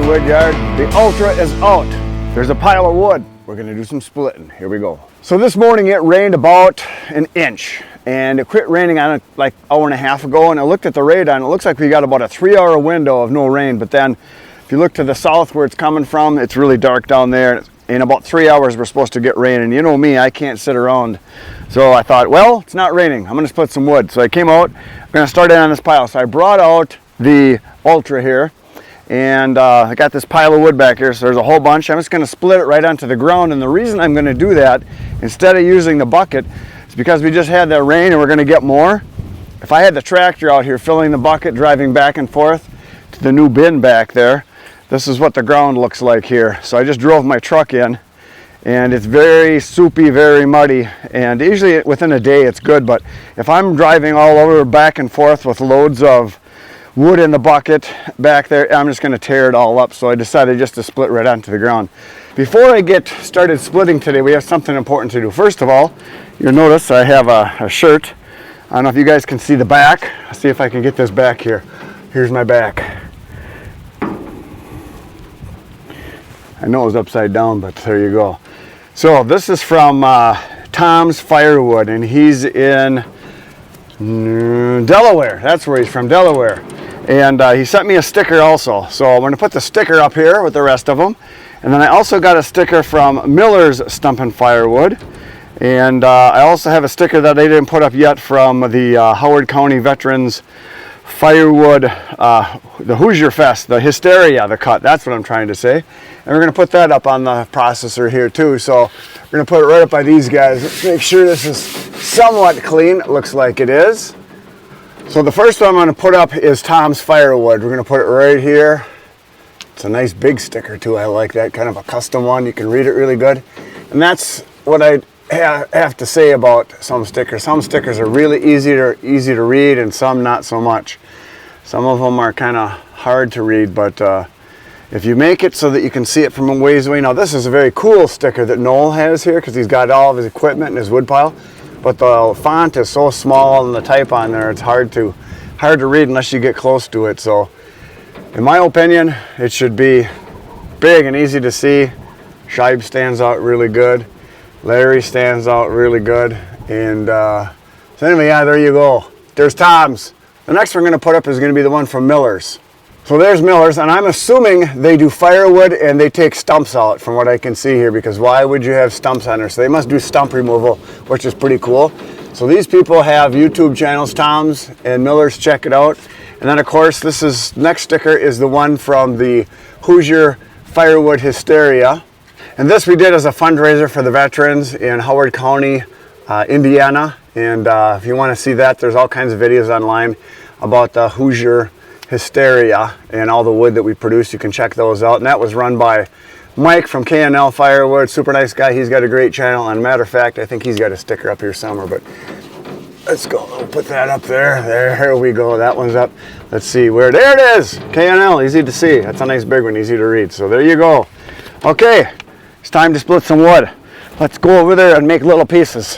the wood yard. The Ultra is out. There's a pile of wood. We're gonna do some splitting. Here we go. So this morning it rained about an inch, and it quit raining on it like an hour and a half ago, and I looked at the radar and it looks like we got about a 3-hour window of no rain, but then if you look to the south where it's coming from, it's really dark down there. In about 3 hours we're supposed to get rain, and you know me, I can't sit around. So I thought, well, it's not raining, I'm gonna split some wood. So I came out, I'm gonna start in on this pile. So I brought out the Ultra here, and I got this pile of wood back here, so there's a whole bunch. I'm just going to split it right onto the ground, and the reason I'm going to do that instead of using the bucket is because we just had that rain and we're going to get more. If I had the tractor out here filling the bucket, driving back and forth to the new bin back there, this is what the ground looks like here. So I just drove my truck in, and it's very soupy, very muddy, and usually within a day it's good, but if I'm driving all over back and forth with loads of wood in the bucket back there, I'm just going to tear it all up. So I decided just to split right onto the ground. Before I get started splitting today, we have something important to do. First of all, you'll notice I have a shirt. I don't know if you guys can see the back. Let's see if I can get this back here. Here's my back. I know it was upside down, but there you go. So this is from Tom's Firewood, and he's in Delaware. That's where he's from, Delaware. And he sent me a sticker also. So I'm going to put the sticker up here with the rest of them. And then I also got a sticker from Miller's Stump and Firewood. And I also have a sticker that they didn't put up yet from the Howard County Veterans Firewood, the Hoosier Fest, the Hysteria, the cut. That's what I'm trying to say. And we're going to put that up on the processor here too. So we're going to put it right up by these guys. Let's make sure this is somewhat clean. It looks like it is. So the first one I'm going to put up is Tom's Firewood. We're going to put it right here. It's a nice big sticker too. I like that, kind of a custom one. You can read it really good. And that's what I have to say about some stickers. Some stickers are really easy to read, and some not so much. Some of them are kind of hard to read, but if you make it so that you can see it from a ways away. Now this is a very cool sticker that Noel has here because he's got all of his equipment in his wood pile. But the font is so small and the type on there, it's hard to read unless you get close to it. So in my opinion, it should be big and easy to see. Shibe stands out really good. Larry stands out really good. And so anyway, yeah, there you go. There's Tom's. The next one I'm going to put up is going to be the one from Miller's. So there's Miller's, and I'm assuming they do firewood and they take stumps out from what I can see here, because why would you have stumps on there? So they must do stump removal, which is pretty cool. So these people have YouTube channels, Tom's and Miller's, check it out. And then of course, next sticker is the one from the Hoosier Firewood Hysteria. And this we did as a fundraiser for the veterans in Howard County, Indiana. And if you want to see that, there's all kinds of videos online about the Hoosier Hysteria and all the wood that we produce. You can check those out. And that was run by Mike from K&L Firewood. Super nice guy. He's got a great channel. And matter of fact, I think he's got a sticker up here somewhere. But let's go. We'll put that up there. There we go. That one's up. Let's see where. There it is. K&L. Easy to see. That's a nice big one. Easy to read. So there you go. Okay. It's time to split some wood. Let's go over there and make little pieces.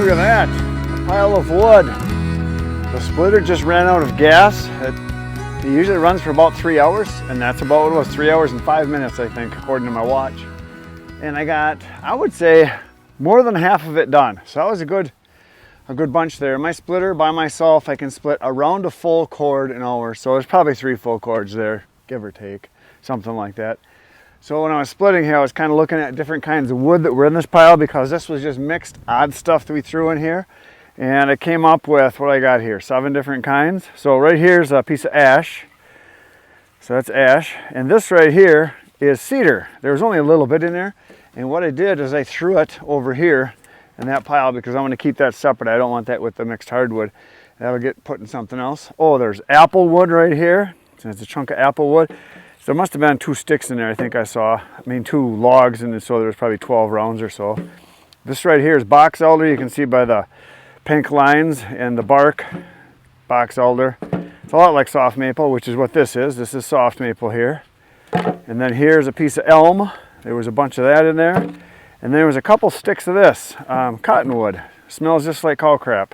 Look at that, a pile of wood. The splitter just ran out of gas. It usually runs for about 3 hours, and that's about what it was, 3 hours and 5 minutes, I think, according to my watch. And I got, I would say, more than half of it done. So that was a good bunch there. My splitter by myself, I can split around a full cord an hour. So there's probably 3 full cords there, give or take, something like that. So when I was splitting here, I was kind of looking at different kinds of wood that were in this pile, because this was just mixed odd stuff that we threw in here. And I came up with what I got here, 7 different kinds. So right here's a piece of ash. So that's ash. And this right here is cedar. There was only a little bit in there. And what I did is I threw it over here in that pile, because I'm going to keep that separate. I don't want that with the mixed hardwood. That'll get put in something else. Oh, there's apple wood right here. So it's a chunk of apple wood. So there must have been 2 sticks in there, I think I saw. I mean, 2 logs, and so there's probably 12 rounds or so. This right here is box elder. You can see by the pink lines and the bark, box elder. It's a lot like soft maple, which is what this is. This is soft maple here. And then here's a piece of elm. There was a bunch of that in there. And there was a couple sticks of this, cottonwood. Smells just like cow crap.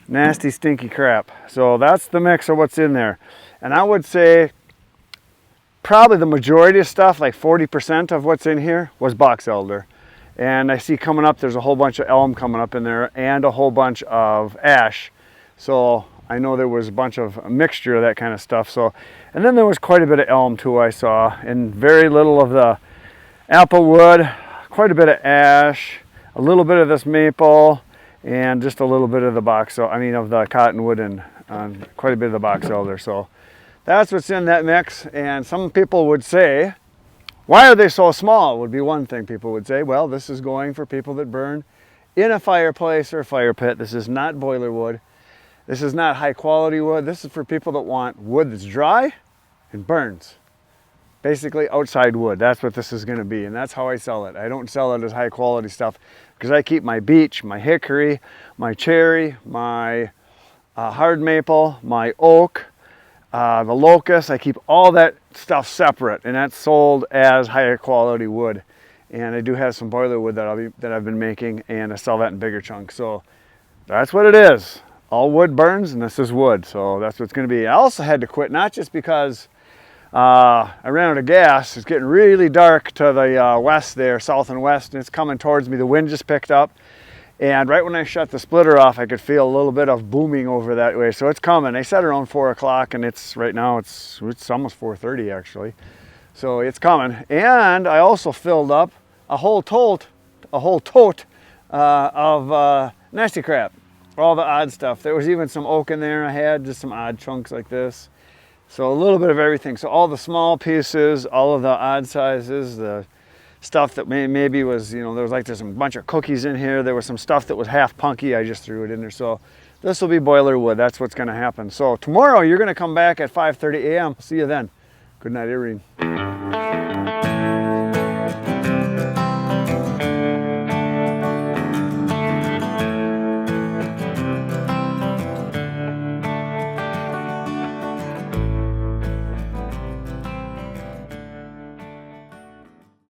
Nasty, stinky crap. So that's the mix of what's in there. And I would say probably the majority of stuff, like 40% of what's in here, was box elder. And I see coming up, there's a whole bunch of elm coming up in there, and a whole bunch of ash. So I know there was a bunch of a mixture of that kind of stuff. So, and then there was quite a bit of elm too, I saw, and very little of the apple wood, quite a bit of ash, a little bit of this maple, and just a little bit of the of the cottonwood, and quite a bit of the box elder. So that's what's in that mix. And some people would say, why are they so small? Would be one thing people would say. Well, this is going for people that burn in a fireplace or fire pit. This is not boiler wood. This is not high quality wood. This is for people that want wood that's dry and burns. Basically outside wood. That's what this is going to be, and that's how I sell it. I don't sell it as high quality stuff, because I keep my beech, my hickory, my cherry, my hard maple, my oak, the locust. I keep all that stuff separate, and that's sold as higher quality wood. And I do have some boiler wood that I've been making, and I sell that in bigger chunks. So that's what it is. All wood burns, and this is wood. So that's what it's going to be. I also had to quit, not just because I ran out of gas. It's getting really dark to the west there, south and west, and it's coming towards me. The wind just picked up, and right when I shut the splitter off, I could feel a little bit of booming over that way. So it's coming. I said around 4 o'clock, and it's right now it's almost 4:30 actually. So it's coming. And I also filled up a whole tote of nasty crap, all the odd stuff. There was even some oak in there. I had just some odd chunks like this. So a little bit of everything. So all the small pieces, all of the odd sizes, the stuff that maybe was, there was like there's a bunch of cookies in here. There was some stuff that was half punky. I just threw it in there. So this will be boiler wood. That's what's going to happen. So tomorrow you're going to come back at 5:30 a.m. See you then. Good night, Irene.